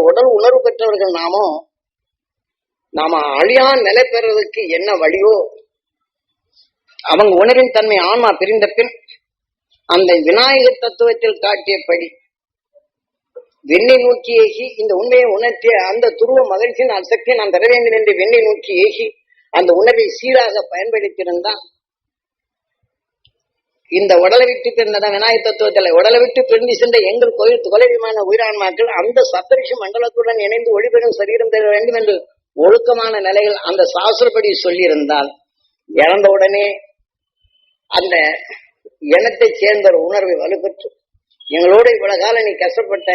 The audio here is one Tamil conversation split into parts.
உடல் உணர்வு பெற்றவர்கள் நாம அழியா நிலை பெறுவதற்கு என்ன வழியோ அவங்க உணர்வின் தன்மை ஆன்மா பிரிந்த பின் அந்த விநாயகர் தத்துவத்தில் காட்டியபடி வெண்ணை நோக்கி ஏகி இந்த உண்மையை உணர்த்திய அந்த துருவ மகிழ்ச்சியின் அசக்தியை நான் தர வேண்டும் என்று வெண்ணை நோக்கி ஏகி அந்த உணர்வை சீராக பயன்படுத்தியிருந்தான் இந்த உடலை விட்டு பிறந்த விநாயகர் தத்துவத்தில் உடலை விட்டு பிரிந்து சென்ற எங்கள் கோயில் தொலைவிமான உயிரான்மாக்கள் அந்த சப்தரிஷி மண்டலத்துடன் இணைந்து ஒளிபெறும் சரீரம் பெற வேண்டும் என்று ஒழுக்கமான நிலையில் அந்த சாஸ்திரப்படி சொல்லியிருந்தால் இறந்த உடனே அந்த இனத்தை சேர்ந்த ஒரு உணர்வை வலுப்பெற்று எங்களோட இவ்வளவு காலம் நீ கஷ்டப்பட்ட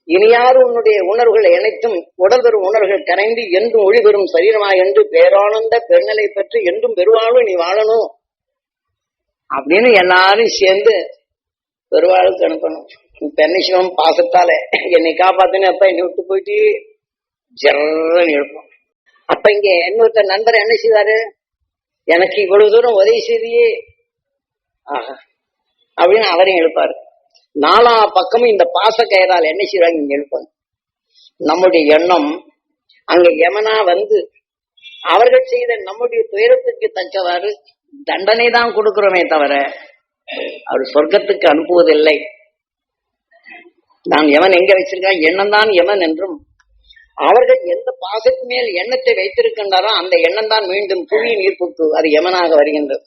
இனியாறு உன்னுடைய உணர்வுகள் அனைத்தும் உடல் பெறும் உணர்வுகள் கரைந்து என்றும் ஒளிபெறும் சரீரமா என்று பேரானந்த பெருநிலை பெற்று என்றும் பெருவாழ்வு நீ வாழணும் அப்படின்னு எல்லாரும் சேர்ந்து பெருவாளுக்கு அனுப்பணும். பெருநிசிவம் பாசத்தால என்னை காப்பாத்துன்னு அப்ப என்னை விட்டு போயிட்டு ஜர்ன்னு எழுப்போம். அப்ப இங்க இன்னொருத்த நண்பர் என்ன செய்வாரு, எனக்கு இவ்வளவு தூரம் உதவி செய்தியே ஆஹா அப்படின்னு அவரையும் எழுப்பாரு. நாலா பக்கமும் இந்த பாச கயிறால் என்ன செய்வாங்க இங்க எழுப்பாங்க. நம்முடைய எண்ணம் அங்க யமனா வந்து அவர்கள் செய்த நம்முடைய துயரத்துக்கு தக்கவாறு தண்டனை தான் கொடுக்கிறோமே தவிர அவர் சொர்க்கத்துக்கு அனுப்புவதில்லை. நான் யமன் எங்க வச்சிருக்கான், எண்ணம் தான் யமன் என்றும் அவர்கள் எந்த பாசத்து மேல் எண்ணத்தை வைத்திருக்கின்றாரோ அந்த எண்ணம் தான் மீண்டும் புவியின் ஈர்ப்புக்கு அது யமனாக வருகின்றது.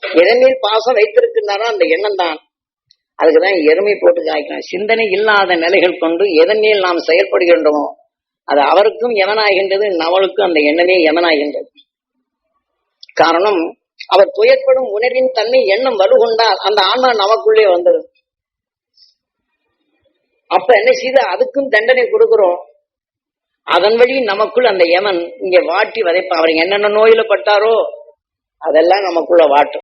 எதன் மேல் பாசம் வைத்திருக்கின்றாரோ அந்த எண்ணம் தான். அதுக்குதான் எருமை போட்டு காய்க்கணும். சிந்தனை இல்லாத நிலைகள் கொண்டு எதன் மேல் நாம் செயல்படுகின்றோமோ அது அவருக்கும் யமனாகின்றது, நம்மளுக்கும் அந்த எண்ணமே யமனாகின்றது. காரணம் அவர் துயர்படும் உணர்வின் தன்மை எண்ணம் வலுகொண்டால் அந்த ஆன்மா நமக்குள்ளே வந்துடும். அப்ப என்ன செய்து அதுக்கும் தண்டனை கொடுக்கிறோம். அதன் வழி நமக்குள் அந்த யமன் இங்க வாட்டி வதைப்பான். அவர் என்னென்ன நோயில பட்டாரோ அதெல்லாம் நமக்குள்ள வாட்டும்.